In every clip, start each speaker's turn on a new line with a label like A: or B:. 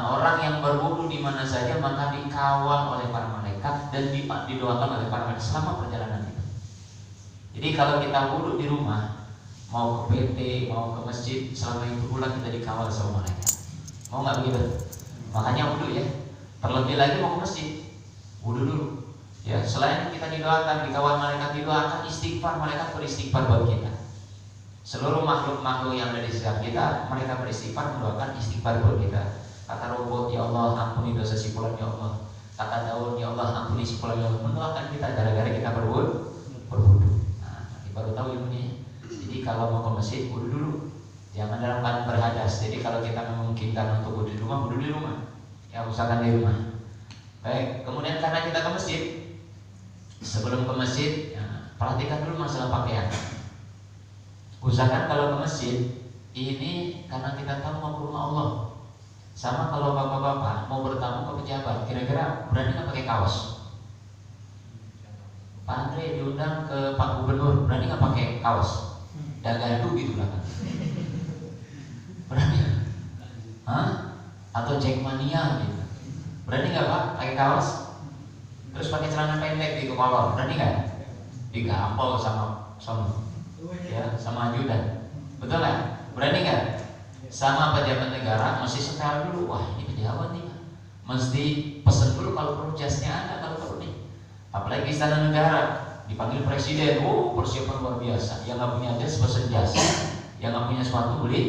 A: Orang yang berwudu di mana saja maka dikawal oleh para malaikat dan didoakan oleh para malaikat selama perjalanan itu. Jadi kalau kita wudu di rumah, mau ke PT, mau ke masjid, selama itu pula kita dikawal sama malaikat. Mau nggak begitu? Makanya wudu ya. Terlebih lagi mau ke masjid, wudu dulu. Ya, selain kita didoakan, dikawal malaikat, didoakan istighfar, malaikat beristighfar buat kita. Seluruh makhluk-makhluk yang ada di sekitar kita, mereka beristighfar, mendoakan istighfar buat kita. Kata rumput, ya Allah ampuni dosa si fulan ya Allah. Kata daun, ya Allah ampuni si fulan ya Allah. Mendoakan kita gara-gara kita berwudu. Nah, baru tahu ilmunya. Jadi kalau mau ke masjid, wudu dulu. Jangan dalam keadaan berhadas. Jadi kalau kita memungkinkan untuk wudu di rumah, wudu di rumah. Ya usahakan di rumah. Baik, kemudian karena kita ke masjid, sebelum ke masjid, ya, perhatikan dulu masalah pakaian. Usahakan kalau ke masjid ini karena kita tahu mau ke rumah Allah. Sama kalau bapak-bapak mau bertamu ke pejabat, kira-kira berani nggak pakai kaos? Pak Andre diundang ke Pak Gubernur, berani nggak pakai kaos? Dagadu gitu lah kan? Berani nggak? Hah? Atau Jackmania gitu? Berani nggak Pak pakai kaos? Terus pakai celana pendek di kolor, berani nggak? Digampol sama ya, sama ajudan, betul nggak? Berani nggak? Sama pejabat negara mesti setel dulu. Wah ini pejabat nih, mesti pesen dulu kalau perlu jasnya ada, kalau perlu nih. Apalagi istana negara dipanggil presiden, persiapan luar biasa. Yang nggak punya jas pesen jas, yang nggak punya sepatu beli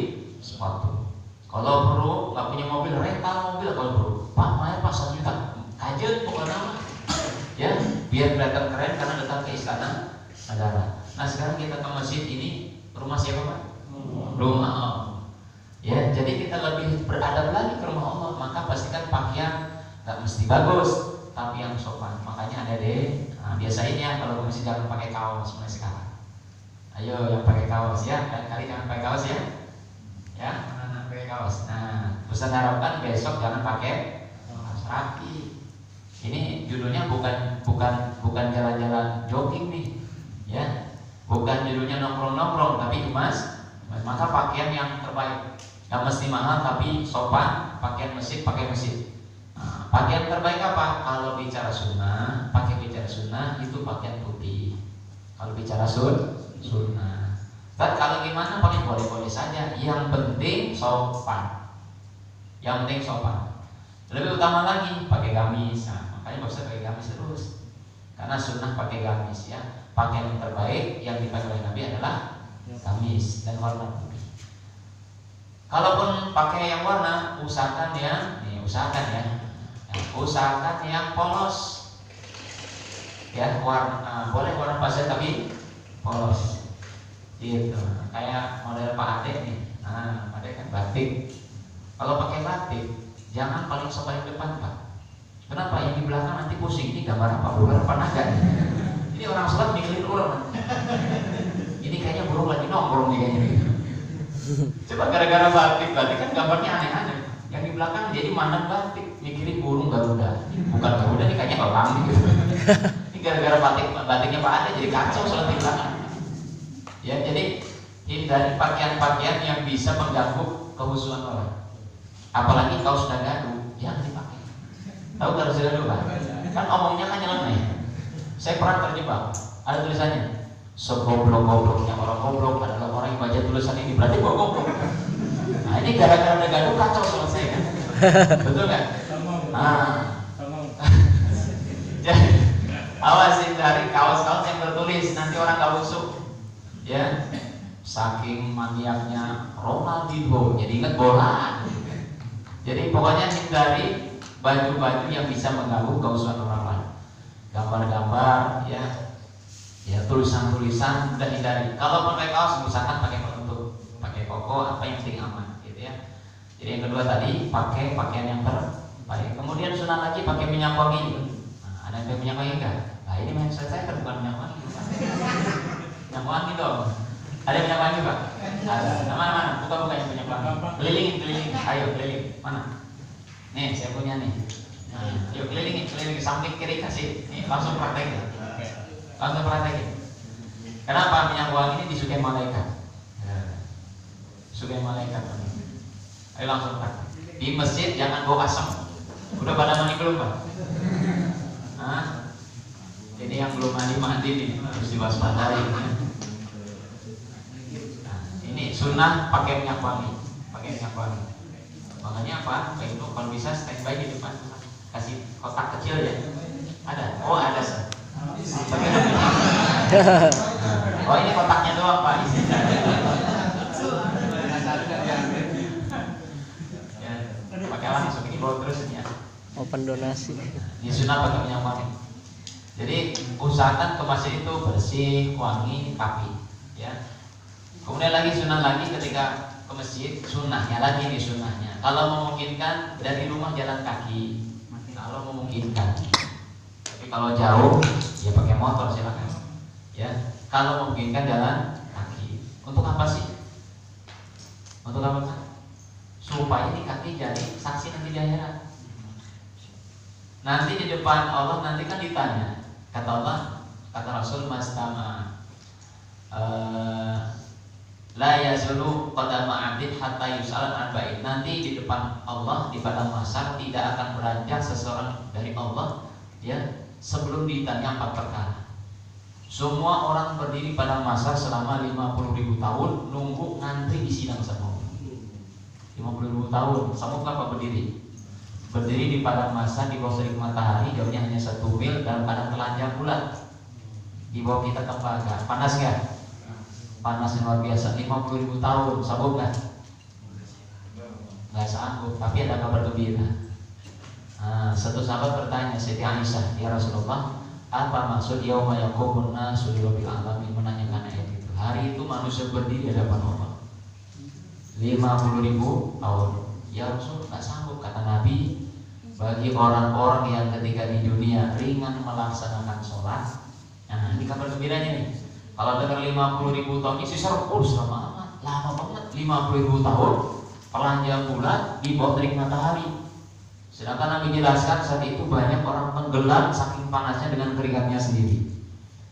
A: sepatu. Kalau perlu nggak punya mobil, rental mobil kalau perlu. Pak, bayar Pak 1 juta, kajian pokoknya nama. Ya, biar kelihatan keren karena datang ke istana negara. Nah sekarang kita ke masjid ini rumah siapa Pak? Rumah Allah. Ya, jadi kita lebih beradab lagi ke rumah Allah. Maka pastikan pakaian nggak mesti bagus, tapi yang sopan. Makanya ada deh. Nah, biasain ya kalau masih jangan pakai kaos mulai sekarang. Ayo yang pakai kaos ya, kali jangan pakai kaos ya. Ya, anak pakai kaos. Nah, Ustaz harapkan besok jangan pakai kaos rapi. Ini judulnya bukan jalan-jalan jogging nih, ya. Bukan judulnya nongkrong-nongkrong, tapi emas. Maka pakaian yang terbaik. Yang mesti mahal tapi sopan, pakaian masjid pakai masjid. Nah, pakaian terbaik apa? Kalau bicara sunnah, pakai bicara sunnah itu pakaian putih. Kalau bicara sunnah. Dan kalau gimana pakai boleh-boleh saja. Yang penting sopan. Yang penting sopan. Lebih utama lagi pakai gamis. Nah, makanya nggak usah pakai gamis terus. Karena sunnah pakai gamis ya. Pakaian yang terbaik yang dipakai oleh Nabi adalah gamis dan warna putih. Kalaupun pakai yang warna, usahakan ya, usahakan yang polos. Ya, boleh warna pastel tapi polos. Gitu. Kayak model Pak Ade nih. Nah, Pak Ade kan batik. Kalau pakai batik, jangan paling paling depan Pak. Kenapa? Yang di belakang nanti pusing. Ini gambar apa? Ular apa naga? Ini orang sholat mikirin ular. Ini kayaknya burung lagi nongkrong nih kayaknya. Coba gara-gara batik kan gambarnya aneh-aneh. Yang di belakang jadi mandang batik, mikirin burung Garuda. Bukan Garuda nih kayaknya orang gitu. Ini gara-gara batiknya Pak Ade jadi kacau sholat di belakang. Ya, jadi hindari pakaian-pakaian yang bisa mengganggu kehusuan orang. Apalagi kalau sudah gaduh, jangan dipakai. Tahu kalau sudah gaduh Pak? Kan omongnya kan nyeleneh. Saya pernah terjebak. Ada tulisannya. Segoblok-gobloknya orang goblok adalah orang yang baca tulisan ini, berarti gua goblok. Nah ini gara-gara ada gaduh kacau selesai kan? Betul nggak? Jadi awasin dari kaos-kaos yang tertulis, nanti orang nggak busuk. Ya, saking maniaknya Ronaldinho, jadi ingat bola. Jadi pokoknya hindari baju-baju yang bisa mengganggu kehusuan orang lain. Gambar-gambar, ya tulisan-tulisan udah hindari. Kalau pakai kaos usahakan pakai penutup, pakai koko, apa yang penting aman, gitu ya. Jadi yang kedua tadi pakai pakaian yang terbaik. Kemudian sunnah lagi pakai minyak wangi. Nah, ada yang pakai minyak wangi enggak? Nah ini mindset saya kan bukan minyak wangi, Pak. Minyak wangi dong. Ada minyak wangi Pak? Ada. Nah, mana? Buka yang minyak wangi. Kelilingin. Ayo keliling. Mana? Nih saya punya nih. Nah, yuk kelilingin samping kiri kasih. Nih langsung praktekin. Kenapa minyak wangi ini disukai malaikat? Sukai malaikat. Ayo langsung praktek. Di masjid jangan bau asam. Udah pada mandi belum Pak? Hah? Ini yang belum mandi nih harus diwaspadai. Nah, ini sunnah pakai minyak wangi, Makanya apa? Pak Ibnu kalau bisa standby di depan, kasih kotak kecil ya. Ada? Oh ada sih. Oh ini kotaknya doang Pak. Ya, pakai langsung ini bawa terus ya.
B: Open donasi.
A: Ini sunnah pakai minyak wangi. Jadi usahakan ke masjid itu bersih, wangi, rapi. Ya. Kemudian lagi sunnah lagi ketika ke masjid, sunnahnya lagi nih sunnahnya. Kalau memungkinkan dari rumah jalan kaki, kalau memungkinkan. Tapi kalau jauh, ya pakai motor silakan. Ya, kalau memungkinkan jalan kaki. Untuk apa sih? Untuk apa Pak? Supaya ini kaki jadi saksi nanti di akhirat. Nanti di depan Allah nanti kan ditanya. Kata Allah, kata Rasul Mastama. La yazulu qadama 'abdin hatta yus'al an arba'in. Nanti di depan Allah di padang mahsyar tidak akan beranjak seseorang dari Allah ya sebelum ditanya 4 perkara. Semua orang berdiri padang mahsyar selama 50.000 tahun nunggu ngantri di sidang sama Allah. 50.000 tahun, sama apa berdiri? Berdiri di padang mahsyar di bawah terik matahari, jauhnya hanya 1 mil dalam keadaan telanjang bulat. Di bawah kita tembaga, panas nggak? Panas yang luar biasa, 50.000 tahun, sanggup nggak? Nggak sanggup, tapi ada kabar gembira. Satu sahabat bertanya, Siti Aisyah, ya Rasulullah, apa maksud yauma yaqumun nasu lirabbil alamin, menanyakan ayat itu. Hari itu manusia berdiri di hadapan Allah 50.000 tahun. Ya Rasul, nggak sanggup, kata Nabi. Bagi orang-orang yang ketika di dunia ringan melaksanakan sholat, nah ini kabar gembiranya nih. Kalau dengar 50.000 tahun ini sisa lama amat, lama banget. 50.000 tahun telanjang bulat di bawah terik matahari. Sedangkan Nabi jelaskan saat itu banyak orang tenggelam saking panasnya dengan keringatnya sendiri.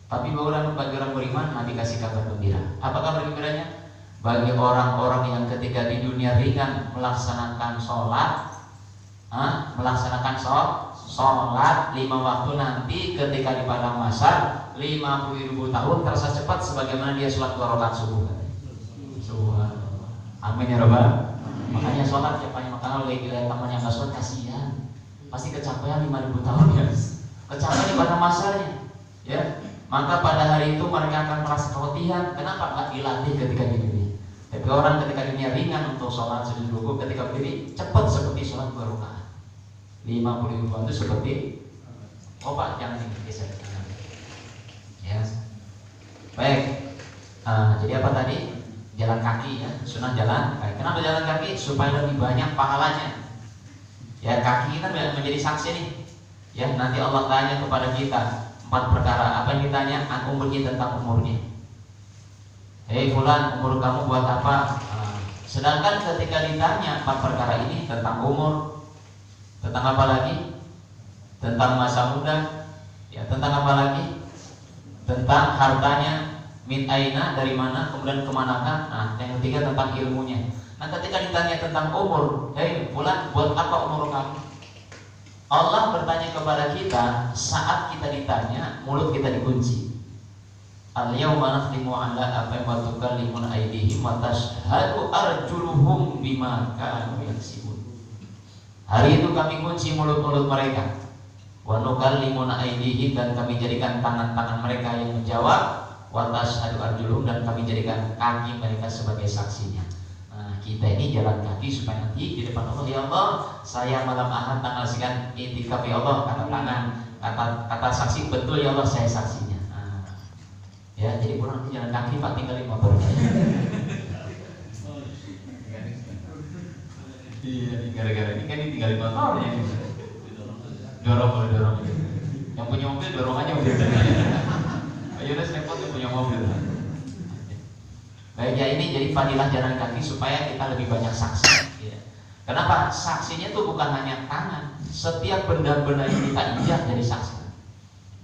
A: Tapi bagi orang beriman Nabi kasih kabar gembira. Apa kabar gembiranya? Bagi orang-orang yang ketika di dunia ringan melaksanakan sholat, sholat 5 waktu, nanti ketika di padang mahsyar 50.000 tahun terasa cepat sebagaimana dia sholat 2 rakaat subuh. Subhanallah. Amin ya Rabbal. Makanya sholat ya Pak, makanya lagi lihat temannya nggak sholat kasihan, pasti kecapean 5.000 tahun ya, kecapean di padang mahsyarnya ya. Maka pada hari itu mereka akan merasa keletihan. Kenapa? Nggak dilatih ketika di dunia. Tapi orang ketika dunia ringan untuk sholat sujud rukuk, ketika berdiri cepat seperti sholat 2 rakaat. 50.000 tahun itu seperti Pak jangan digeser ya. Baik, jadi apa tadi? Jalan kaki ya, sunnah jalan kaki. Kenapa jalan kaki? Supaya lebih banyak pahalanya. Ya kaki kita menjadi saksi nih. Ya nanti Allah tanya kepada kita 4 perkara. Apa yang ditanya? An umurnya, tentang umurnya. Hei fulan, umur kamu buat apa? Sedangkan ketika ditanya 4 perkara ini tentang umur, tentang apa lagi? Tentang masa muda, ya tentang apa lagi? Tentang hartanya, min aina, dari mana, kemudian kemanakah? Nah, yang ketiga tentang ilmunya. Nah, ketika ditanya tentang umur, hei fulan, buat apa umur kamu? Allah bertanya kepada kita saat kita ditanya, mulut kita dikunci. Al-yawma nakhtimu ala afwahihim wa tukallimuna aydihim wa tashhadu arjuluhum bima kanu yaksibun. Hari itu kami kunci mulut-mulut mereka. Wa nukallimuna aydihim, dan kami jadikan tangan-tangan mereka yang menjawab. Wa tashhadu arjuluhum, dan kami jadikan kaki mereka sebagai saksinya. Nah, kita ini jalan kaki supaya nanti di depan Allah, ya Allah, saya malam Ahad tanggal sekian itikaf ya Allah, kata tangan, kata saksi, betul ya Allah saya saksinya. Ya, jadi pulang nanti jalan kaki Pak, tinggal 5 baru. Iya, gara-gara ini kan tinggal 5 tahun ya. Dorong. Yang punya mobil dorong aja mobil. Ayo udah repot yang punya mobil. Baik ya, ini jadi fadilah jalan kaki supaya kita lebih banyak saksi. Ya. Kenapa? Saksinya tuh bukan hanya tangan. Setiap benda-benda yang kita injak jadi saksi.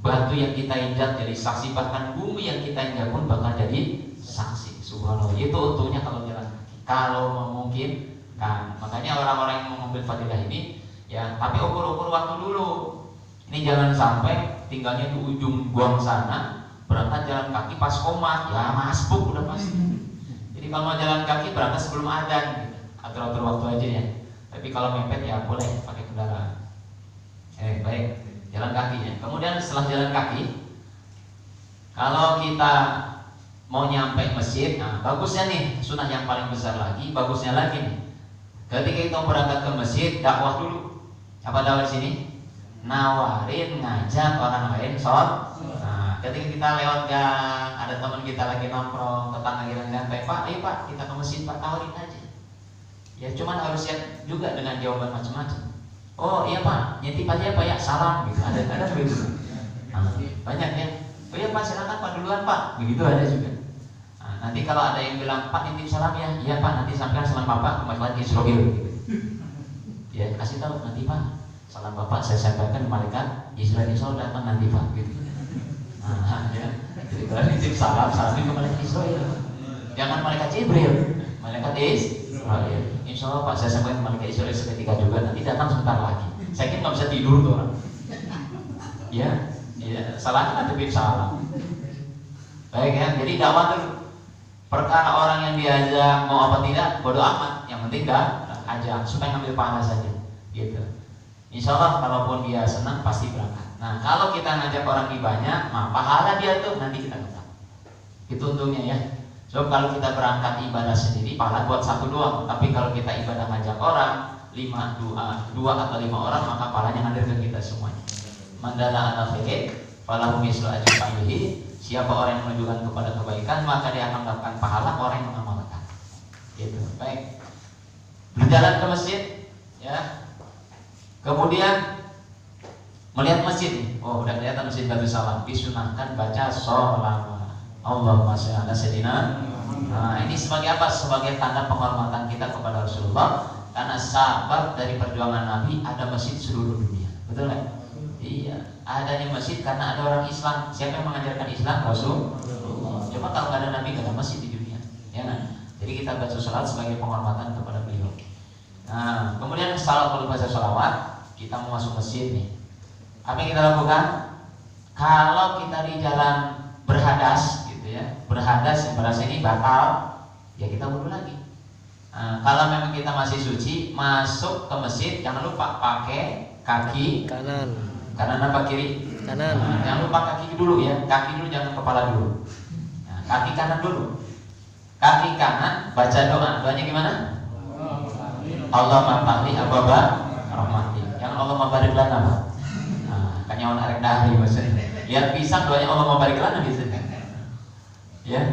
A: Batu yang kita injak jadi saksi, bahkan bumi yang kita injak pun bakal jadi saksi. Subhanallah. Itu untungnya kalau jalan kaki. Kalau kan. Makanya orang-orang yang mengambil fadilah ini ya, tapi ukur-ukur waktu dulu. Ini jangan sampai tinggalnya di ujung guang sana, berangkat jalan kaki pas komat, ya masbuk udah pasti. Jadi kalau mau jalan kaki berangkat sebelum adzan gitu. Atur-atur waktu aja ya. Tapi kalau mepet ya boleh pakai kendaraan. Baik, jalan kaki ya. Kemudian setelah jalan kaki, kalau kita mau nyampe masjid, nah bagusnya nih, sunnah yang paling besar lagi, bagusnya lagi nih. Ketika kita berangkat ke masjid, dakwah dulu. Apa dakwah di sini? Nawarin, ngajak orang lain sholat. Nah, ketika kita lewat gang, ada teman kita lagi nongkrong, tetangga kita nyantai, Pak, ayo Pak, kita ke masjid, Pak, tawarin aja. Ya cuman harus siap juga dengan jawaban macam-macam. Oh iya Pak, nyetip aja Pak ya, salam gitu. Ada begitu. Nah, banyak ya. Oh iya Pak, silakan Pak duluan Pak. Begitu ada juga. Nah, nanti kalau ada yang bilang Pak nitip salam ya, iya Pak, nanti sampaikan salam Bapak ke malaikat Israil gitu. Ya kasih tahu nanti Pak, salam Bapak saya sampaikan ke malaikat Israil datang nanti Pak gitu. Nah, ya. Jadi kalau nitip salamin ke malaikat Israil. Jangan malaikat Jibril, malaikat Israil. Insya Allah Pak, saya sampaikan ke malaikat Israil seketika juga, nanti datang sebentar lagi. Saya kira nggak bisa tidur tuh orang. Ya, salahnya nanti salam. Baik ya, jadi dakwah dulu. Perkara orang yang diajak mau apa tidak, bodo amat. Yang penting ajak supaya ngambil pahala saja. Gitu. Insya Allah kalaupun dia senang pasti berangkat. Nah kalau kita ngajak orang banyak, pahala dia tuh nanti kita dapat. Itu untungnya ya. So kalau kita berangkat ibadah sendiri, pahala buat satu doang. Tapi kalau kita ibadah ngajak orang, 2 atau 5 orang, maka pahalanya ngalir ke kita semuanya. Mandala ala khairin falahu mislu ajri fa'ilihi. Siapa orang yang menunjukkan kepada kebaikan, maka dia akan mendapatkan pahala orang yang mengamalkan. Gitu. Baik. Berjalan ke masjid, ya. Kemudian melihat masjid. Oh, udah kelihatan masjid Batu Salam. Disunahkan baca sholawat. Allahumma sholli ala sayyidina. Nah, ini sebagai apa? Sebagai tanda penghormatan kita kepada Rasulullah. Karena sahabat dari perjuangan Nabi ada masjid seluruh dunia. Betul kan? Iya, adanya masjid karena ada orang Islam. Siapa yang mengajarkan Islam? Rasulullah. Cuma kalau nggak ada Nabi, nggak ada masjid di dunia, ya kan? Jadi kita baca sholat sebagai penghormatan kepada beliau. Nah, kemudian kalau baca sholawat, kita mau masuk masjid nih. Apa yang kita lakukan? Kalau kita di jalan berhadas, gitu ya, berhadas yang bahasa ini batal, ya kita wudhu lagi. Nah, kalau memang kita masih suci, masuk ke masjid, jangan lupa pakai kaki kanan apa kiri? Kanan. Nah, jangan lupa kaki dulu ya, kaki dulu, jangan kepala dulu. Nah, kaki kanan dulu. Kaki kanan baca doanya gimana? Allah ma'afli ababa rahmati. Yang Allah mabarik lana apa? Nah, kan nyawan arek dahri maksudnya. Lihat pisang doanya Allah mabarik lana biasanya. Ya.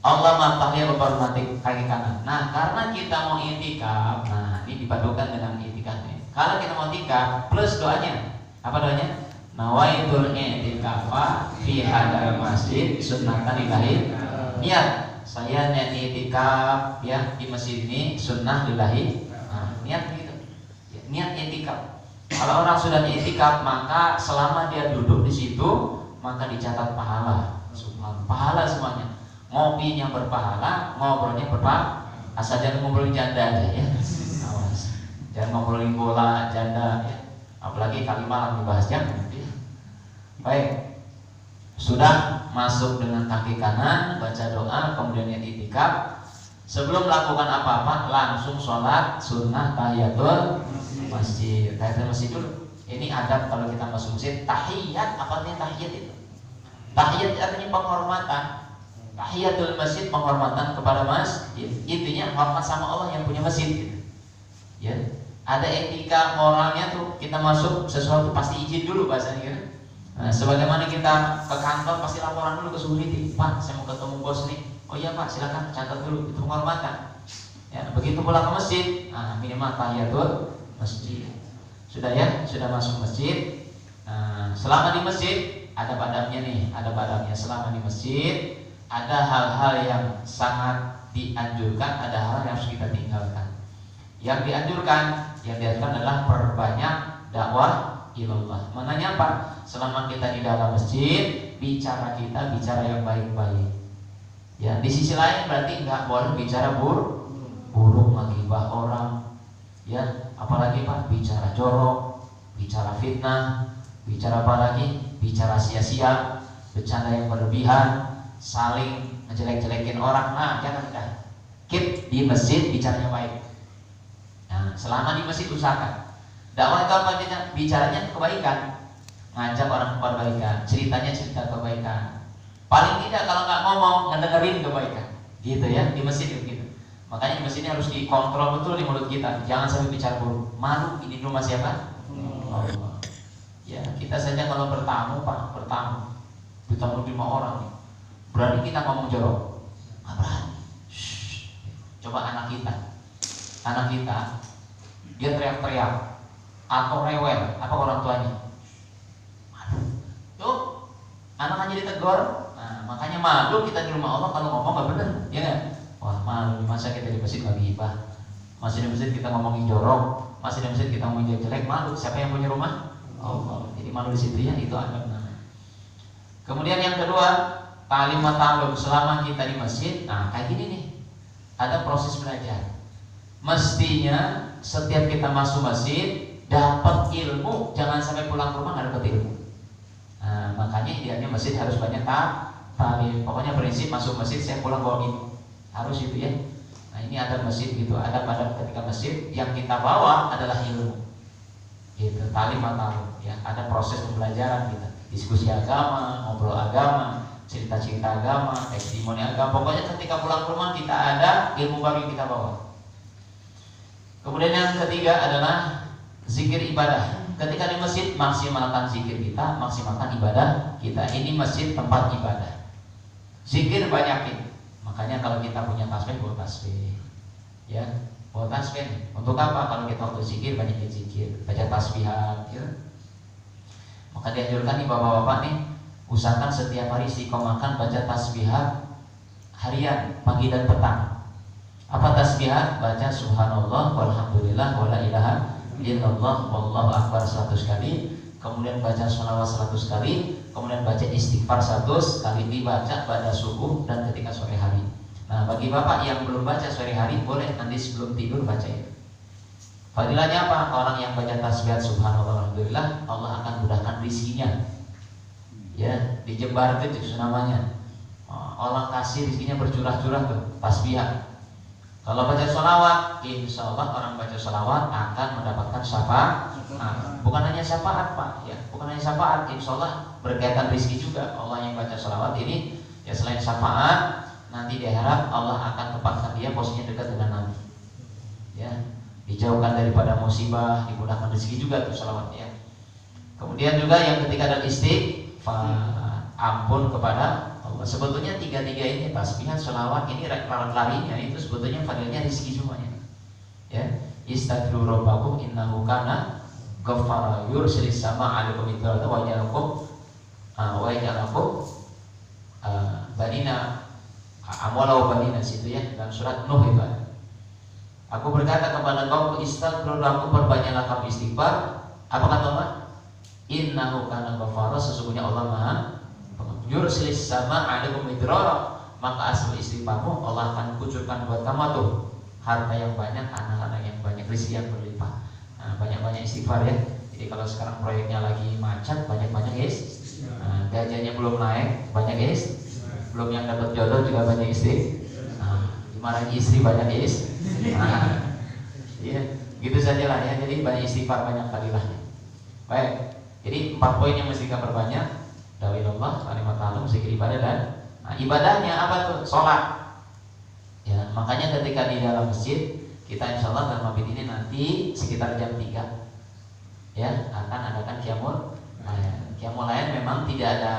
A: Allah ma'afli ababa rahmati, kaki kanan. Nah, karena kita mau i'tikaf, nah ini dipadukan dengan i'tikafnya. Kalau kita mau i'tikaf plus doanya. Apa doanya? Nawaitul i'tikafa fi hadal masjid sunnatan lillahi. Niat, saya niat i'tikaf ya di masjid ini sunnah lillahi. Nah, niat gitu. Ya, niat i'tikaf. Kalau orang sudah i'tikaf, maka selama dia duduk di situ, maka dicatat pahala. Subhanallah, pahala semuanya. Ngopinya berpahala, ngobrolnya berpahala. Asal jangan ngobrolin janda aja ya. Awas. Jangan ngobrolin bola janda ya. Apalagi kali malam dibahas jangan ya. Baik. Sudah masuk dengan kaki kanan, baca doa, kemudian niat i'tikaf. Sebelum melakukan apa-apa, langsung sholat sunnah tahiyatul masjid. Tahiyatul masjid dulu. Ini adab kalau kita masuk masjid. Tahiyat, apa artinya tahiyat itu? Tahiyat artinya penghormatan. Tahiyatul masjid, penghormatan kepada masjid. Intinya hormat sama Allah yang punya masjid gitu. Ya. Ada etika moralnya tuh, kita masuk sesuatu pasti izin dulu bahasanya gitu. Nah, sebagaimana kita ke kantor pasti laporan dulu ke security, Pak, saya mau ketemu bos nih. Oh iya Pak, silakan catat dulu, itu penghormatan. Ya, begitu pula ke masjid, nah, minimal tahiyatul masjid. Sudah ya, sudah masuk masjid. Nah, selama di masjid ada adabnya nih, ada adabnya. Selama di masjid ada hal-hal yang sangat dianjurkan, ada hal yang harus kita tinggalkan. Yang dianjurkan adalah perbanyak dakwah ilallah. Maknanya apa? Selama kita di dalam masjid, bicara yang baik-baik. Ya, di sisi lain berarti nggak boleh bicara buruk. buruk, menggibah orang, ya, apalagi Pak, bicara jorok, bicara fitnah, bicara apa lagi, bicara sia-sia, bercanda yang berlebihan, saling ngejelek-jelekin orang. Nah, jangan kita keep di masjid bicaranya baik. Nah, selama di masjid usahakan. Dakwah itu apa? Bicaranya kebaikan, ngajak orang kebaikan, ceritanya cerita kebaikan. Paling tidak kalau nggak ngomong, ngedengerin kebaikan, gitu ya, di masjid gitu. Makanya di masjid ini harus dikontrol betul di mulut kita, jangan sampai bicara buruk. Malu ini rumah siapa? Allah. Ya, kita saja kalau bertamu Pak, bertamu 5 orang nih, berani kita ngomong jorok? Nggak berani. Coba anak kita, dia teriak-teriak atau rewel, apa orang tuanya? Aduh, tuh anak aja ditegur. Nah, makanya malu kita di rumah Allah kalau ngomong nggak benar, ya nggak? Wah, malu, masa kita di masjid nggak gibah, masih di masjid kita ngomongin jorok, masih di masjid kita ngomongin jelek, malu. Siapa yang punya rumah? Allah. Jadi malu di situ ya, itu adab namanya. Kemudian yang kedua, ta'lim wa ta'allum. Selama kita di masjid, nah kayak gini nih, ada proses belajar. Mestinya setiap kita masuk masjid dapat ilmu, jangan sampai pulang ke rumah nggak dapat ilmu. Nah, makanya idealnya masjid harus banyak ta'lim. Pokoknya prinsip masuk masjid saya pulang bawa ilmu, harus itu ya. Nah, ini ada masjid gitu, ada pada ketika masjid yang kita bawa adalah ilmu. Gitu, ta'lim wa ta'allum ya. Ada proses pembelajaran kita, diskusi agama, ngobrol agama, cerita-cerita agama, testimoni agama. Pokoknya ketika pulang ke rumah kita ada ilmu baru yang kita bawa. Kemudian yang ketiga adalah zikir ibadah. Ketika di masjid maksimalkan zikir kita, maksimalkan ibadah kita. Ini masjid tempat ibadah. Zikir banyakin. Makanya kalau kita punya tasbih, bawa tasbih. Ya, bawa tasbih. Untuk apa? Kalau kita waktu zikir banyakin zikir, baca tasbihan. Ya. Maka dianjurkan nih bapak-bapak nih, usahakan setiap hari istiqomahkan baca tasbihat harian, pagi dan petang. Apa tasbihat? Baca subhanallah walhamdulillah wala ilaha illallah wallahu akbar 100 kali, kemudian baca sholawat 100 kali, kemudian baca istighfar 100 kali, dibaca pada subuh dan ketika sore hari. Nah, bagi bapak yang belum baca sore hari, boleh nanti sebelum tidur baca itu. Fadilahnya apa? Orang yang baca tasbihat subhanallah walhamdulillah, Allah akan mudahkan rizkinya. Ya, dijebar itu namanya. Allah kasih rizkinya bercurah-curah tuh, tasbihat. Kalau baca sholawat, insya Allah orang baca sholawat akan mendapatkan syafaat. Nah, bukan hanya syafaat Pak, ya, bukan hanya syafaat, insya Allah berkaitan rezeki juga. Allah yang baca sholawat ini, ya selain syafaat, nanti diharap Allah akan tempatkan dia posisinya dekat dengan Nabi. Ya, dijauhkan daripada musibah, dimudahkan rezeki juga tuh sholawat ya. Kemudian juga yang ketiga adalah istighfar, ampun kepada Allah. Sebetulnya tiga-tiga ini, tasbihan, sholawat, ini larinya itu sebetulnya fadilnya rizki semuanya. Ya, istaghfiru rabbakum innahu kana ghaffara yursilis sama 'alaikum midrara wa yaj'alakum banina amwala wa banina, situ ya, dalam surat Nuh itu ada. Aku berkata kepada kaum, istaghfiru lakum, perbanyaklah kamu istighfar. Apa kata Allah? Innahu kana ghaffara, sesungguhnya Allah Maha yursilis sama 'alaikum midrara, maka asal istighfarmu Allah akan kucurkan buat kamu tuh harta yang banyak, anak-anak yang banyak, rezeki yang berlimpah. Nah, banyak-banyak istighfar ya. Jadi kalau sekarang proyeknya lagi macet, banyak-banyak nah, gajinya belum naik, banyak belum yang dapat jodoh juga banyak nah, dimarahin istri banyak nah, ya, gitu saja lah ya. Jadi banyak istighfar, banyak fadilahnya. Baik, jadi 4 poin yang mesti kita perbanyak. Dawilullah, kalimat ta'allum, zikir ibadah dan ibadahnya apa tuh? Sholat. Ya, makanya ketika di dalam masjid kita insya Allah dalam mabit ini nanti sekitar jam 3 ya akan adakan qiyamul lail. Qiyamul lail memang tidak ada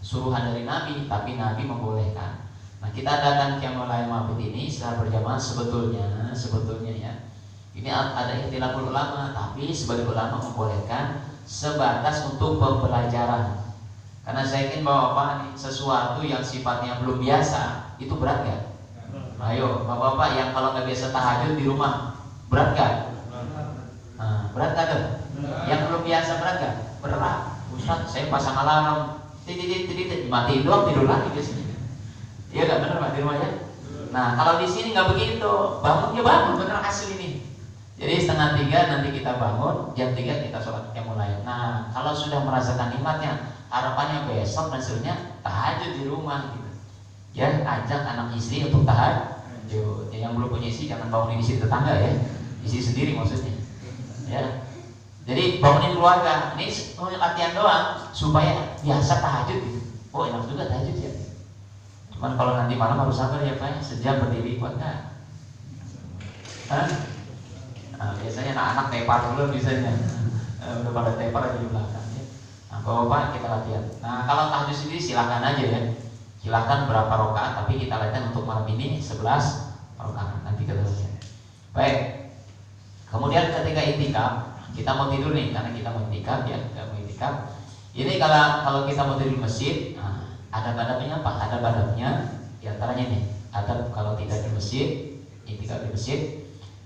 A: suruhan dari Nabi, tapi Nabi membolehkan. Nah, kita adakan qiyamul lail mabit ini secara berjamaah sebetulnya ya. Ini ada ikhtilaful ulama, tapi sebagai ulama membolehkan sebatas untuk pembelajaran. Karena saya yakin bahwa Bapak sesuatu yang sifatnya belum biasa itu berat gak? Ayo Bapak-bapak yang kalau nggak biasa tahajud di rumah berat gak? Nah, berat gak tuh? Yang belum biasa berat gak? Berat. Ustaz, saya pasang alarm, titit, matiin doang tidur lagi biasanya. Iya gak bener Pak di rumah ya? Nah kalau di sini nggak begitu, bangun ya bangun bener asli ini. Jadi 2:30 nanti kita bangun, jam 3 kita sholat mulai. Nah kalau sudah merasakan nikmatnya, harapannya besok dan seterusnya tahajud di rumah gitu. Ya ajak anak istri untuk tahajud. Yang belum punya istri jangan bangunin istri tetangga ya, istri sendiri maksudnya. Ya. Jadi bangunin keluarga. Ini latihan doang supaya biasa tahajud gitu. Oh enak juga tahajud ya. Cuman kalau nanti malam harus sabar ya Pak, sejam berdiri kuat nggak? Hah? Nah, biasanya anak-anak tepar dulu biasanya, udah pada tepar aja di belakang ya. Nah, Bapak kita latihan. Nah, kalau tahajud sendiri silakan aja ya. Silakan berapa rakaat, tapi kita latihan untuk malam ini 11 rakaat. Nanti kita lihat. Baik. Kemudian ketika itikaf, kita mau tidur nih, karena kita mau itikaf ya, nggak mau itikaf. Ini kalau kita mau tidur di masjid, nah, ada adabnya apa? Ada adabnya, diantaranya nih. Adab kalau tidak di masjid, itikaf di masjid.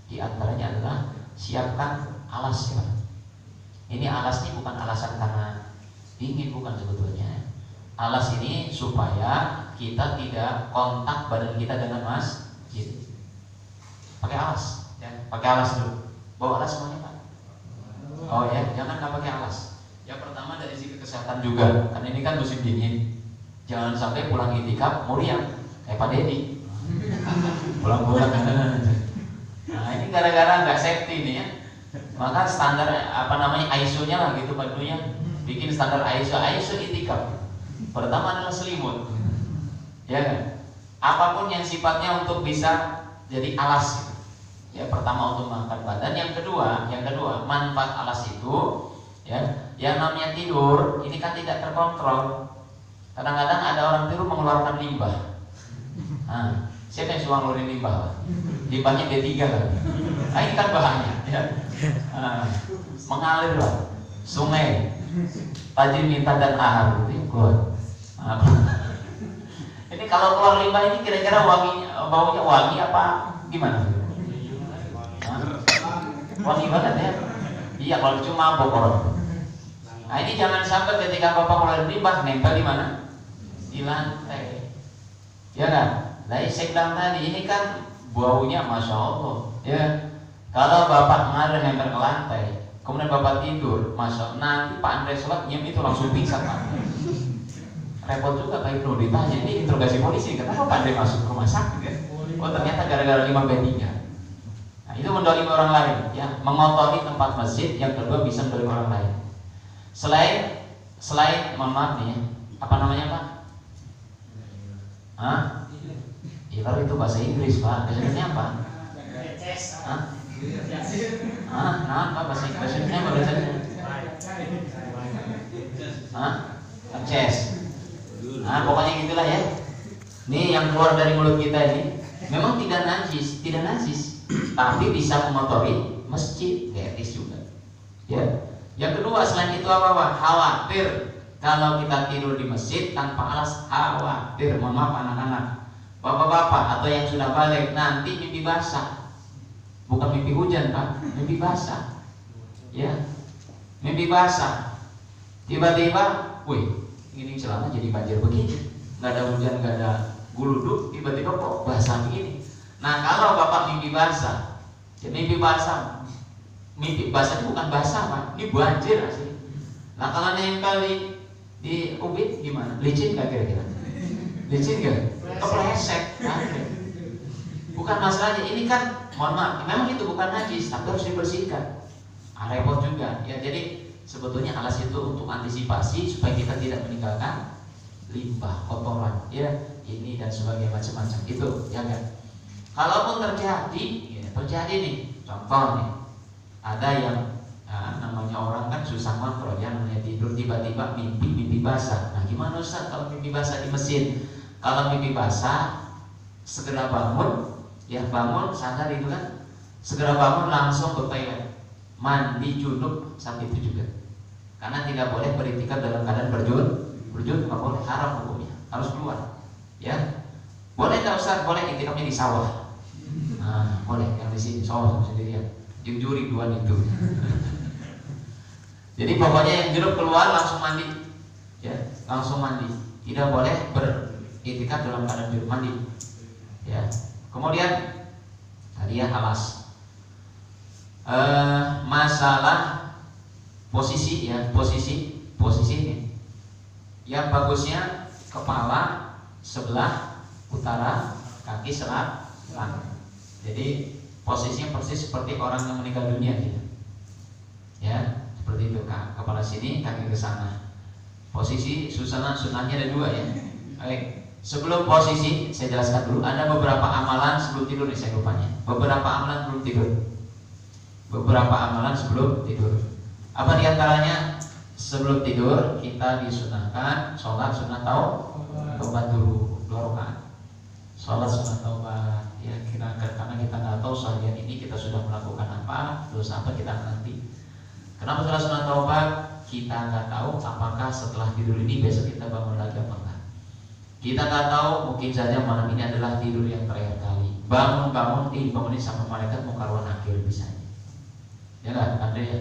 A: Di antaranya adalah siapkan alas ya. Ini alas ini bukan alasan karena dingin, bukan sebetulnya. Alas ini supaya kita tidak kontak badan kita dengan masjid. Pakai alas, ya. Pakai alas dulu. Bawa alas semuanya Pak. Oh ya, jangan nggak pakai alas. Yang pertama dari segi kesehatan juga, kan ini kan musim dingin. Jangan sampai pulang itikaf muriang kayak Pak Dedi. Pulang-pulang. Nah ini gara-gara nggak safety nih ya, maka standar ISO-nya lah gitu Pak Dunya, bikin standar ISO itikaf. Pertama adalah selimut, ya kan? Apapun yang sifatnya untuk bisa jadi alas gitu. Ya pertama untuk mengangkat badan, yang kedua manfaat alas itu ya, yang namanya tidur ini kan tidak terkontrol. Kadang-kadang ada orang tidur mengeluarkan limbah. Nah, siapa yang suka ngeluarin limbah? Limbahnya D3 kan? Nah ini kan bahaya ya. Mengalir lah sungai Tajir Minta dan Ahar gitu ya, keluar. Ini kalau keluar limbah ini kira-kira baunya wangi apa gimana? Wangi banget ya. Iya kalau cuma bokor. Nah ini jangan sampai ketika Bapak keluar limbah nempel di mana? Di lantai. Ya kan? Nah saya bilang tadi ini kan baunya Masya Allah ya. Kalau Bapak mengalir nempel ke lantai, kemudian Bapak tidur, Masya Allah, nanti Pak Andre sholat nyium itu langsung pingsan Pak. Repot juga Pak Ibnu ditanya, ini interogasi polisi, kenapa Pak Andre masuk rumah sakit ya? Oh ternyata gara-gara 5B3. Nah itu mendolimi orang lain ya, mengotori tempat masjid. Yang kedua bisa mendolimi orang lain. Selain mohon maaf nih ya, apa namanya Pak? Hah? Ilar itu bahasa Inggris Pak, biasanya apa? Hah? Apa bahasa Inggrisnya apa biasanya? Hah? Chess. Nah pokoknya gitulah ya. Ini yang keluar dari mulut kita ini memang tidak najis, tapi bisa mengotori masjid, etis juga. Ya. Yang kedua selain itu apa? Khawatir kalau kita tidur di masjid tanpa alas, khawatir. Mohon maaf anak-anak, bapak-bapak atau yang sudah balik, nanti mimpi basah. Bukan mimpi hujan Pak, mimpi basah. Ya, mimpi basah. Tiba-tiba, wih, ini celana jadi banjir begini. Nggak ada hujan, nggak ada guluduk, tiba-tiba kok basah begini. Nah kalau bapak mimpi basah, ya mimpi basah bukan basah Pak, ini banjir asli. Nah kalau nempel di ubin gimana? Licin nggak kira-kira? Licin nggak? Kepleset. Bukan masalahnya, ini kan mohon maaf, memang itu bukan najis, tapi harus dibersihkan. Repot juga ya. Jadi sebetulnya alas itu untuk antisipasi supaya kita tidak meninggalkan limbah, kotoran ya, ini dan sebagainya macam-macam itu ya kan. Kalaupun terjadi nih, contoh nih, ada yang namanya orang kan susah kontrol ya, namanya tidur tiba-tiba mimpi basah. Nah gimana Ustaz kalau mimpi basah di masjid? Kalau mimpi basah segera bangun, ya bangun sadar itu kan, segera bangun langsung ke toilet, mandi junub saat itu juga. Karena tidak boleh beritikaf dalam keadaan berjunub, nggak boleh, haram hukumnya, harus keluar. Ya, boleh nggak Ustaz? Boleh itikafnya di sawah. Nah, boleh yang di sini sawah sendirian, juri duaan itu. Jadi pokoknya yang junub keluar langsung mandi, ya langsung mandi. Tidak boleh beritikaf dalam keadaan junub, mandi. Ya, Kemudian tadi ya alas. Masalah posisi ya, posisi ini. Yang bagusnya kepala sebelah utara, kaki selatan. Jadi posisinya persis seperti orang yang meninggal dunia gitu. Ya, seperti itu, kepala sini, kaki ke sana. Posisi sunahnya ada 2 ya. Baik, sebelum posisi saya jelaskan dulu, ada beberapa amalan sebelum tidur nih, saya lupanya. Beberapa amalan sebelum tidur. Beberapa amalan sebelum tidur. Apa diantaranya? Sebelum tidur kita disunahkan sholat sunat taubat dulu 2 rakaat. Sholat sunat taubat ya, karena kita nggak tahu seharian ini kita sudah melakukan apa, dosa apa kita nanti. Kenapa sholat sunat taubat? Kita nggak tahu apakah setelah tidur ini besok kita bangun lagi apa enggak. Kita nggak tahu, mungkin saja malam ini adalah tidur yang terakhir kali. Bangun dibangunin sama malaikat mau karuan akhir bisa. Ya kan, ada ya.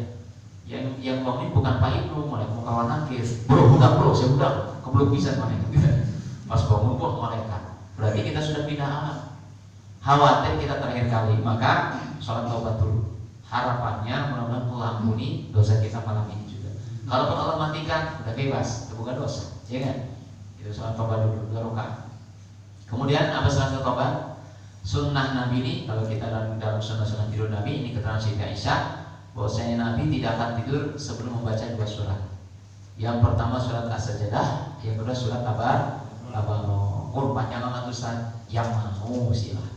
A: Yang bangunin bukan Pak Ibnu, malaikat mau karuan akhir. Bro, saya udah keblok bisa malaikat. Pas bangun malaikat. Berarti kita sudah pindah alam. Khawatir kita terakhir kali, maka sholat taubat dulu. Harapannya mudah-mudahan Allah ampuni dosa kita malam ini juga. Kalaupun Allah matikan, udah bebas, terbuka dosa, ya kan? Itu sholat taubat dulu 2 rakaat. Kemudian apa sholat taubat? Sunnah Nabi ini, kalau kita dalam sunnah tidur Nabi, ini keterangan Siti Aisyah, bahwasanya Nabi tidak akan tidur sebelum membaca 2 surat. Yang pertama surat As-Sajdah, yang kedua surat Tabarok. Panjang banget Ustaz. Yang mau silahkan.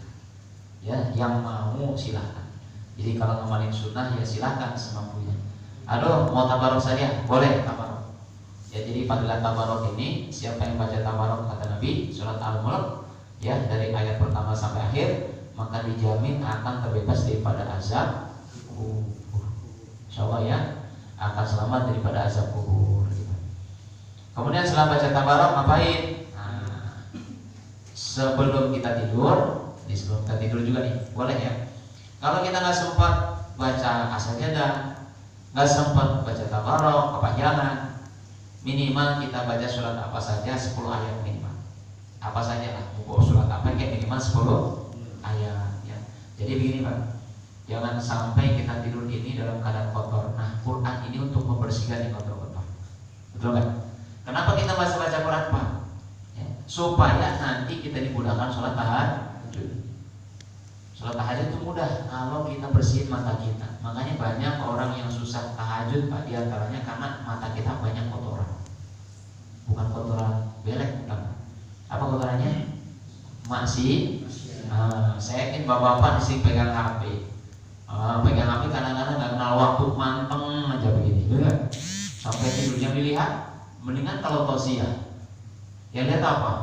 A: Ya, yang mau silahkan. Jadi kalau ngamalin sunnah ya silahkan semampunya. Aduh, mau tabarok saja, boleh tabarok. Ya, jadi fadilah tabarok ini, siapa yang baca tabarok kata Nabi surat Al-Mulk ya dari ayat pertama sampai akhir, maka dijamin akan terbebas daripada azab kubur. Insyaallah ya, akan selamat daripada azab kubur. Kemudian setelah baca tabarok ngapain? Sebelum kita tidur, sebelum kita tidur juga nih, boleh ya. Kalau kita nggak sempat baca As-Sajdah, nggak sempat baca tabarok, kepanjangan, minimal kita baca surat apa saja 10 ayat minimal. Apa saja lah, mau surat apa kayak minimal 10 ayat ya. Jadi begini Pak, jangan sampai kita tidur ini dalam keadaan kotor. Nah, Quran ini untuk membersihkan yang kotor-kotor. Betul nggak? Kenapa kita baca Quran Pak? Supaya nanti kita dimudahkan sholat tahajud. Sholat tahajud itu mudah kalau kita bersihin mata kita. Makanya banyak orang yang susah tahajud Pak, diantaranya karena mata kita banyak kotoran. Bukan kotoran belek, bukan. Apa kotorannya? Masih. Saya yakin bapak-bapak di sini pegang HP. Pegang HP kadang-kadang nggak kenal waktu, manteng aja begini. Sampai tidurnya dilihat. Mendingan kalau tausiah. Yang lihat apa?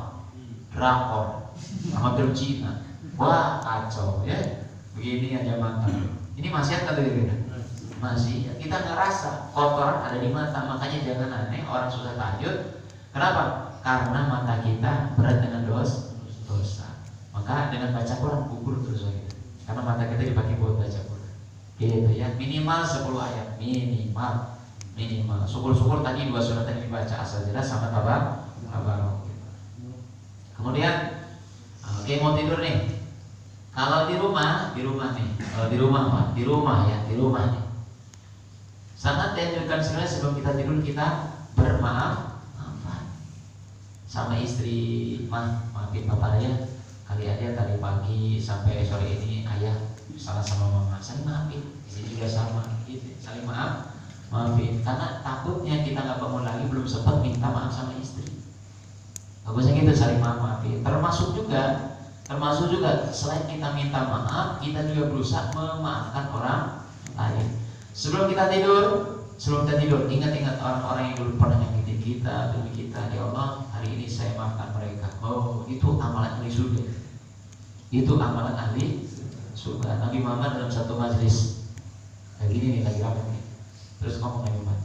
A: Drakor sama film Cina. Wah kacau ya. Begini aja mata. Ini maksiat kali ya? Masih. Kita ngerasa kotoran ada di mata. Makanya jangan aneh orang susah tahajud. Kenapa? Karena mata kita berat dengan dosa. Maka dengan baca Quran gugur dosa kita. Karena mata kita dipakai buat baca Quran. Gitu ya. Minimal 10 ayat. Minimal. Syukur-syukur tadi 2 surat tadi dibaca As-Sajdah sama Tabarok. Kemudian mau tidur nih. Kalau di rumah nih. Kalau di rumah Pak, di rumah nih. Sangat dianjurkan sebenarnya sebelum kita tidur kita bermaaf-maafan sama istri. Maafin bapak ya. Kali aja tadi pagi sampai sore ini ayah salah sama mama. Saling maafin. Istri juga sama gitu. Saling maafin. Karena takutnya kita nggak bangun lagi belum sempat minta maaf sama istri. Bagusnya gitu saling maafin. Termasuk juga selain kita minta maaf, kita juga berusaha memaafkan orang lain. Sebelum kita tidur, ingat-ingat orang-orang yang dulu pernah nyakitin kita, demi kita. Ya Allah, hari ini saya maafkan mereka. Oh, itu amalan ahli surga. Itu amalan ahli surga. Nabi Muhammad dalam satu majelis kayak gini nih, lagi ramai nih. Terus ngomong Nabi Muhammad,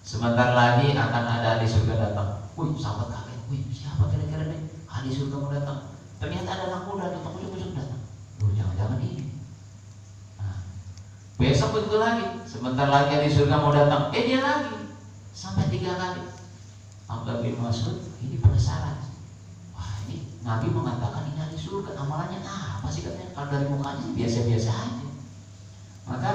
A: sebentar lagi akan ada ahli surga datang. Sahabat kaget. Siapa kira-kira nih ahli surga mau datang? Ternyata ada anak muda di ujung-ujung datang. Jangan-jangan ini. Nah, besok begitu lagi. Sebentar lagi ahli surga mau datang. Dia lagi. Sampai 3 kali. Abdullah bin Mas'ud ini penasaran. Wah, ini Nabi mengatakan ini ahli surga, amalannya apa? apa sih katanya? Kalau dari mukanya biasa-biasa aja. Maka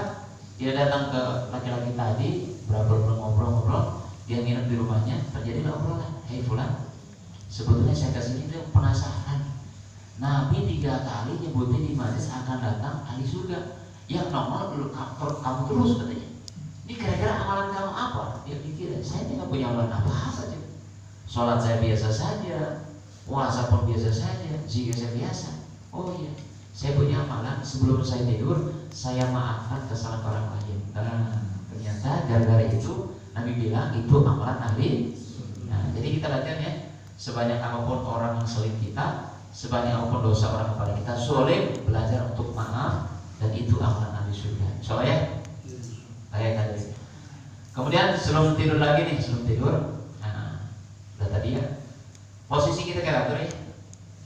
A: dia datang ke laki-laki tadi, ngobrol-ngobrol, dia nginep di rumahnya, terjadilah obrolan. Hei fulan, sebetulnya saya kesini itu penasaran. Nabi 3 kali nyebutin di majlis akan datang ahli surga. Yang nongol kamu terus katanya. Ini kira-kira amalan kamu apa? Dia pikir, saya tidak punya amalan apa-apa. Sholat saya biasa saja, puasa pun biasa saja, zikir saya biasa. Oh iya, saya punya amalan sebelum saya tidur, saya maafkan kesalahan orang lain. Ternyata gara-gara itu Nabi bilang itu amalan ahli. Nah, jadi kita latihan ya, sebanyak apapun orang yang seling kita, sebanyak apapun dosa orang kepada kita, soleh belajar untuk maaf, dan itu amalan ahli surga. Soalnya kayak tadi. Kemudian sebelum tidur lagi nih, sebelum tidur, udah tadi ya, posisi kita kayak atur ya.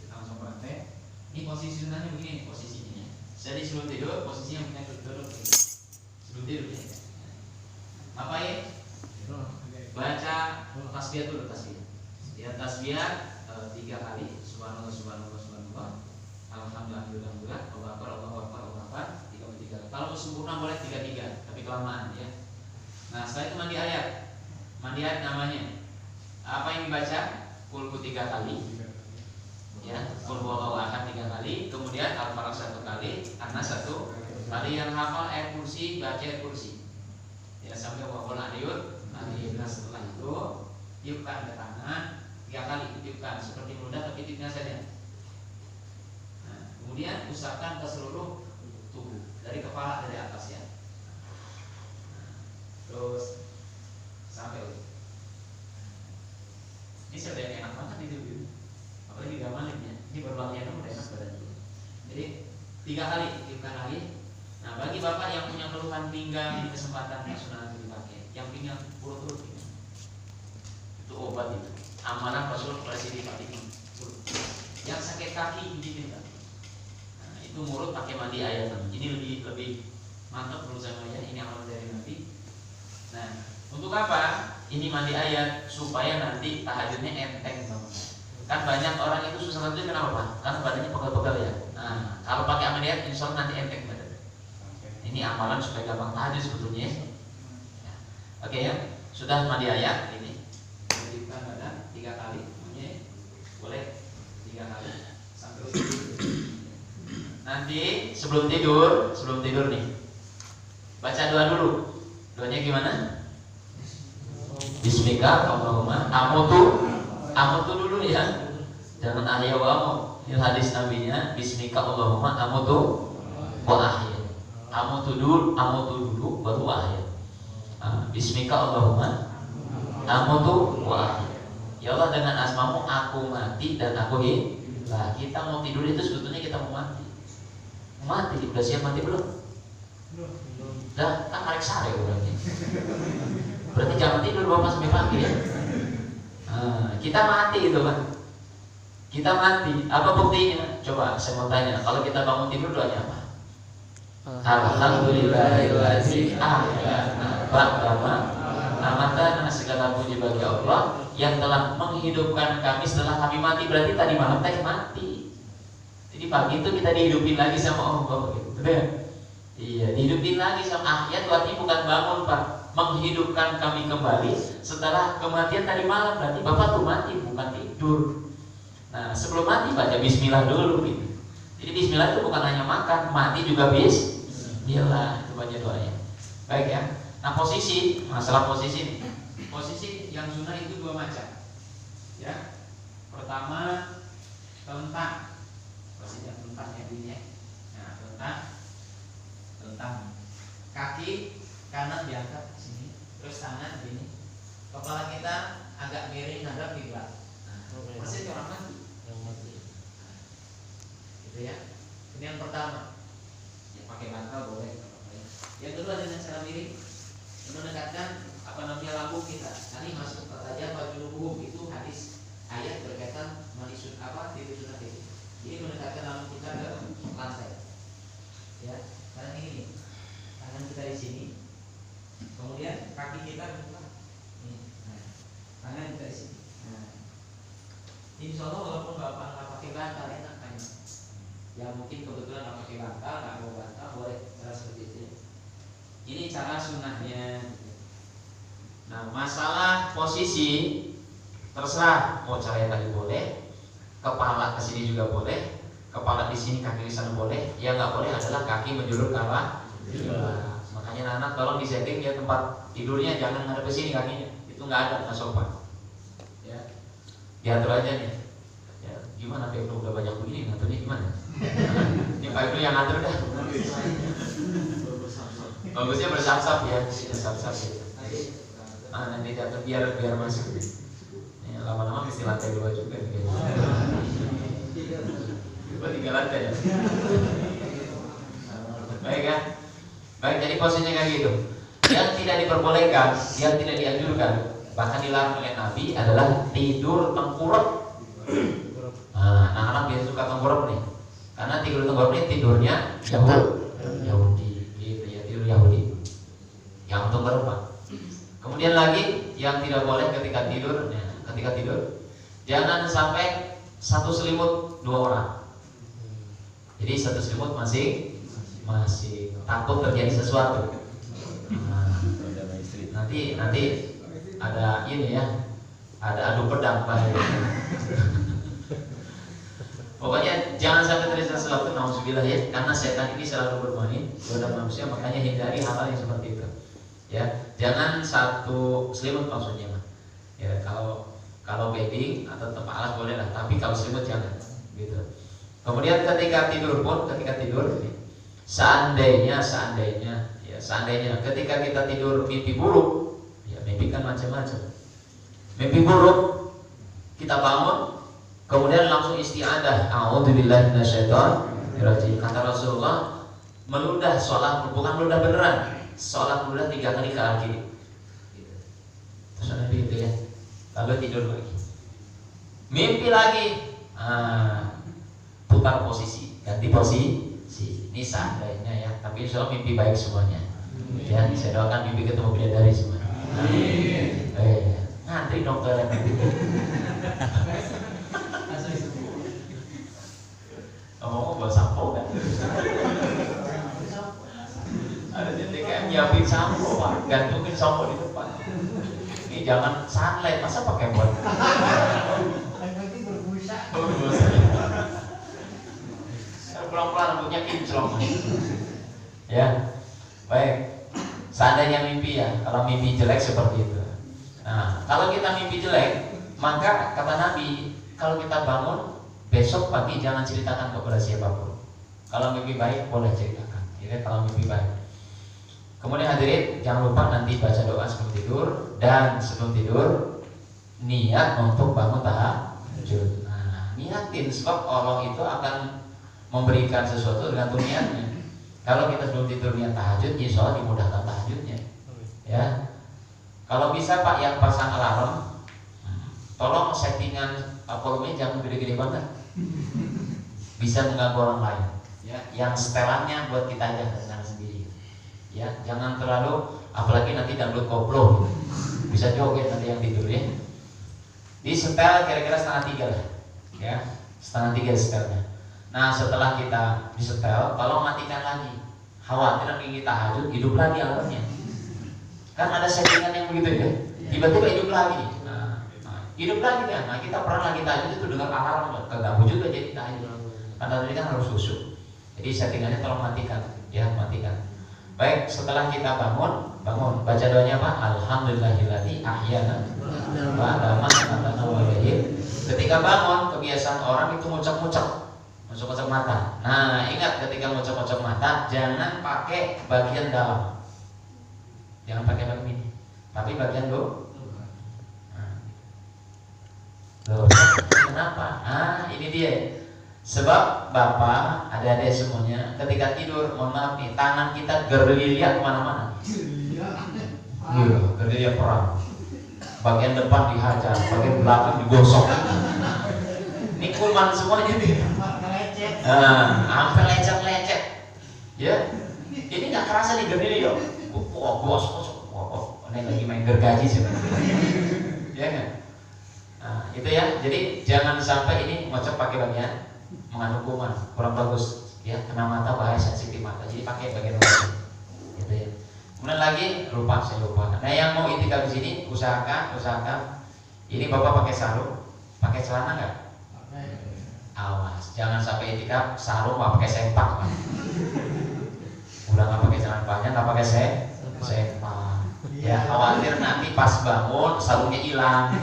A: Kita langsung praktek. Ini posisi sunahnya begini nih posisinya. Jadi sebelum tidur, posisinya punya duduk. Sebelum tidur ya. Ngapain? Baca tasbih dulu, tasbih. Ya tasbih 3 kali. Subhanallah, subhanallah, subhanallah. Alhamdulillah, Allahu akbar, Allahu akbar, Allahu akbar. 3 kalau sempurna boleh 3, tapi kelamaan ya. Nah, setelah itu mandi ayat. Mandi ayat namanya apa yang dibaca? Qul 3 kali. Ya, Qul huwallahu ahad 3 kali, kemudian Al-Falaq 1 kali, An-Nas 1 kali. Yang hafal ayat kursi, baca ayat kursi. Ya, sampai waqul aliyut. Nah, setelah itu tiupkan ke tangan 3 kali, tiupkan seperti meludah tapi tiupnya saja. Nah, kemudian usapkan ke seluruh tubuh, dari kepala, dari atas ya. Terus sampai ini sudah enak banget itu, apalagi gak maliknya. Ini berbahagian udah enak badan dulu. Jadi 3 kali tiupkan lagi. Nah, bagi bapak yang punya keluhan pinggang, kesempatan sunah itu dipakai. Yang pinggang urut-urut itu obat itu. Amalan Rasul Presiden Fatimah. Yang sakit kaki gini kan. Nah, itu murut pakai mandi ayat. Ini lebih mantap menurut saya ya. Ini amalan dari Nabi. Nah, untuk apa? Ini mandi ayat supaya nanti tahajudnya enteng banget. Kan banyak orang itu susah tahajud kenapa Pak? Karena badannya pegel-pegel ya. Nah, kalau pakai mandi ayat insya Allah nanti enteng badan. Ini amalan supaya gampang tahajud sebetulnya. Ya. Oke ya, sudah mandi ayat ini. Tiupkan badan 3 kali, boleh 3 kali sampai tidur. Nanti sebelum tidur nih, baca doa dulu. Doanya gimana? Bismika Allahumma amutu dulu ya. Jangan ahya wa amu. Ini hadis nabinya, Bismika Allahumma amutu wa ahya. Amutu dulu baru ahya. Bismika Allahumma amutu wa ahya. Ya Allah, dengan asmamu aku mati dan aku hidup. Nah, kita mau tidur itu sebetulnya kita mau mati. Udah siap mati belum? Dah, kan tarik sare orangnya. Berarti jangan tidur bapak sampai pagi ya. Kita mati itu kan. Kita mati. Apa buktinya? Coba saya mau tanya. Kalau kita bangun tidur doanya apa? Alhamdulillahillazi ahyana ba'dama amatana. Segala puji bagi Allah yang telah menghidupkan kami setelah kami mati. Berarti tadi malam teh mati. Jadi pagi itu kita dihidupin lagi sama Allah gitu. Iya, dihidupin lagi sama ayat. Artinya bukan bangun Pak, menghidupkan kami kembali setelah kematian tadi malam. Berarti Bapak tuh mati, bukan tidur. Nah, sebelum mati baca bismillah dulu gitu. Jadi bismillah itu bukan hanya makan, mati juga bismillah. Itu baca doanya. Baik ya. Nah, masalah posisi nih. Posisi yang sunnah itu 2 macam. Ya. Pertama, telentang. Posisi yang telentang ya ini ya. Nah, telentang. Kaki kanan diangkat ke sini, terus tangan begini. Kepala kita agak miring hadap kiblat. Nah, masih orang mati. Gitu ya. Ini yang pertama. Ya, pakai bantal boleh. Yang kedua dengan cara miring, mendekatkan lambung kita. Nanti masuk saja pajunubuh itu hadis ayat berkaitan manisun tidur sunat itu. Jadi mendekatkan lambung kita ke lantai. Ya, karena ini tangan kita di sini, kemudian kaki kita ini, tangan kita di sini. Insya Allah walaupun bapak nggak pakai bantal enak kan. Yang mungkin kebetulan nggak pakai bantal, nggak mau bantal, boleh cara seperti itu. Ini cara sunnahnya. Nah, masalah posisi terserah, mau cara yang tadi boleh, kepala ke sini juga boleh, kepala di sini, kaki di sana boleh. Yang nggak boleh adalah kaki menjulur ke arah kiblat. Makanya anak tolong disetting ya tempat tidurnya jangan ngadep ke sini kakinya. Itu nggak ada, nggak sopan. Ya, diatur aja nih. Ya, gimana Pak Ibnu udah banyak begini ngaturnya gimana? Ini Pak Ibnu yang ngatur dah. Bagusnya bersap-sap ya, bersap-sap ya. Nanti diatur biar masuk. Ya, lama-lama mesti lantai 2 juga. Coba 3 lantai ya. Baik ya. Baik, jadi posisinya kayak gitu. Yang tidak diperbolehkan, yang tidak dianjurkan, bahkan dilarang oleh Nabi adalah tidur tengkurap. Nah, anak-anak biasa suka tengkurap nih. Karena tidur tengkurap ini tidurnya Yahudi, gitu ya, tidur Yahudi. Yang tengkurap. Kemudian lagi yang tidak boleh ketika tidur, jangan sampai satu selimut 2 orang. Jadi satu selimut masih takut terjadi sesuatu. Nah, nanti ada ini ya, ada adu pedang Pak. Pokoknya jangan sampai terjadi sesuatu, nauzubillah ya, karena setan ini selalu bermain pada manusia, makanya hindari hal-hal yang seperti itu. Ya, jangan satu selimut maksudnya. Ya, kalau bedding atau tempat alas boleh lah, tapi kalau selimut jangan. Gitu. Kemudian ketika tidur, seandainya ketika kita tidur mimpi buruk, ya mimpi kan macam-macam. Mimpi buruk, kita bangun, kemudian langsung isti'adzah. A'udzubillahi minasyaitonirrajim. Kata Rasulullah, meludah sholat, bukan meludah beneran, sholat meludah 3 kali ke arah kiri. Terus Nabi itu ya, lalu tidur lagi, mimpi lagi, putar posisi, ganti posisi. Ini seandainya ya, tapi insya Allah mimpi baik semuanya. Ya, saya doakan mimpi ketemu bidadari semua. Ngantri dong toilet. Ngomong bawa sampo kan? Ada JTKM nyiapin sampo Pak, gantungin sampo di depan. Ini jangan sunlight, masa pakai buat?
B: Nanti berbusa.
A: Pelan-pelan rambutnya kinclong. Ya, baik. Seandainya mimpi ya, kalau mimpi jelek seperti itu. Nah, kalau kita mimpi jelek, maka kata Nabi, kalau kita bangun besok pagi jangan ceritakan kepada siapapun. Kalau mimpi baik boleh ceritakan. Ya, kalau mimpi baik. Kemudian hadirin, jangan lupa nanti baca doa sebelum tidur, dan sebelum tidur niat untuk bangun tahajud. Nah, niatin, sebab Allah itu akan memberikan sesuatu dengan niatnya. Kalau kita sebelum tidur niat tahajud, insya Allah dimudahkan tahajudnya. Ya, kalau bisa Pak yang pasang alarm, tolong settingan volumenya jangan gede-gede banget, bisa mengganggu orang lain. Ya, yang setelannya buat kita aja dengan sendiri. Ya, jangan terlalu, apalagi nanti dangdut koplo, bisa joget nanti yang tidur ya. Di setel kira-kira 2:30 lah, ya 2:30 setelnya. Nah, setelah kita disetel, tolong matikan lagi. Khawatir nanti kita tahajud, hidup lagi alarmnya. Kan ada settingan yang begitu ya. Tiba-tiba hidup lagi. Nah, hidup lagi kan. Nah, kita pernah lagi tahajud itu dengar alarm, keganggu juga jadi tahajud. Karena tadi kan harus khusyuk. Jadi settingannya tolong matikan, ya matikan. Baik, setelah kita bangun, baca doanya apa? Alhamdulillahilladzi ahyana ba'da ma amatana wa ilayhi. Ketika bangun, kebiasaan orang itu ngucap-ngucap mata. Nah, ingat ketika ngucap-ngucap mata, jangan pakai bagian dalam. Jangan pakai bagian ini, tapi bagian luar. Kenapa? Ini dia. Sebab Bapak, adik-adik semuanya, ketika tidur, mohon maaf nih, tangan kita gerilya kemana-mana. Iya, gerilya perang. Bagian depan dihajar, bagian belakang digosok. Ini kuman semuanya nih. Sampai lecet-lecet. Ya, ini nggak kerasa nih gerilya. Gosok. Ini lagi main gergaji sih. Ya kan? Nah, itu ya. Jadi jangan sampai ini ngocok pakai bagian mengandung kuman, kurang bagus ya, kena mata bahaya, sensitif mata, jadi pakai bagian luar gitu ya. Kemudian lagi saya lupa. Nah yang mau itikaf di sini usahakan ini bapak pakai sarung, pakai celana nggak? Awas, jangan sampai itikaf sarung nggak pakai sempak kan? Udah nggak pakai celana panjang, nggak pakai sempak. Ya khawatir nanti pas bangun sarungnya hilang.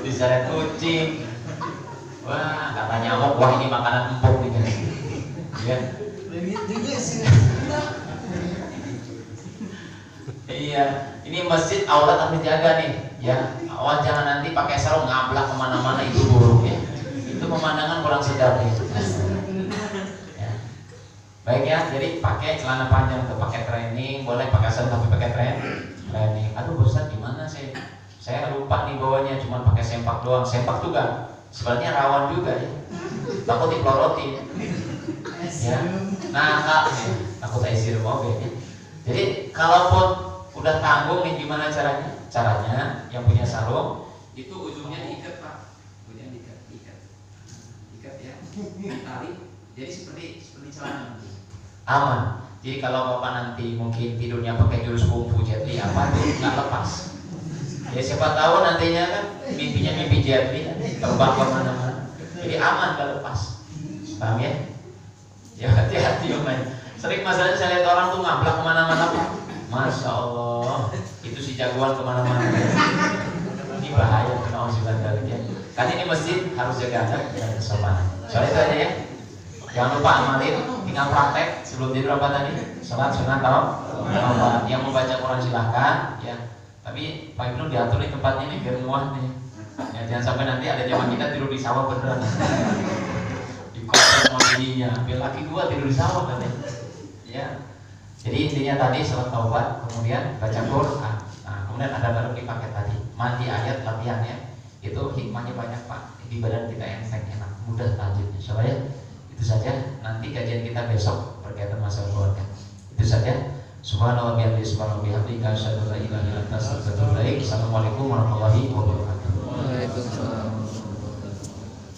A: Diseret kucing. Wah, kata nyamuk, wah ini makanan empuk nih kan. Ya. Iya, ini masjid aurat harus dijaga nih. Ya, awas jangan nanti pakai sarung ngablak kemana-mana, itu buruk ya. Itu pemandangan kurang sedap nih. Ya. Baik ya, jadi pakai celana panjang tuh, pakai training, boleh pakai sarung tapi pakai training. Aduh, Ustaz gimana saya lupa nih bawanya, cuma pakai sempak doang. Sempak juga sebenarnya rawan juga ya, takut dipelorotin ya. Nah kak, takut esir mau ya. Jadi kalaupun udah tanggung nih, gimana caranya? Caranya yang punya sarung itu ujungnya diikat pak, ujungnya diikat ya, tarik. Jadi seperti celana aman. Jadi kalau bapak nanti mungkin tidurnya pakai jurus kungfu jetli apa tuh nggak lepas. Ya siapa tahu nantinya kan mimpinya mimpi jetli, terbang kemana-mana. Jadi aman kalau lepas. Paham ya? Ya hati-hati Om. Sering masalahnya saya lihat orang tuh ngablak kemana-mana. Masya Allah, itu si jagoan kemana-mana. Ini bahaya kalau masih bandar ya. Kan ini masjid harus jaga adab dan kesopanan. Soalnya itu aja ya. Jangan lupa amalin, tinggal praktek sebelum tidur apa tadi? Salat sunat atau yang membaca Quran silahkan ya. Tapi Pak Ibnu diatur nih tempatnya nih biar muah nih. Ya, jangan sampai nanti ada zaman kita tidur di sawah beneran. Di komplek mobilnya, biar laki dua tidur di sawah katanya. Ya. Jadi intinya tadi salat taubat, kemudian baca Quran. Nah, kemudian ada baru dipakai tadi mandi ayat latihan ya. Itu hikmahnya banyak Pak. Di badan kita enteng, enak, mudah lanjutnya. Soalnya itu saja. Nanti kajian kita besok berkaitan masalah keluarga. Itu saja. Subhanallah bihamdihi, subhanallah bihamdihi, asyhadu an la ilaha illa anta, astaghfiruka wa atubu ilaik. Assalamualaikum warahmatullahi wabarakatuh.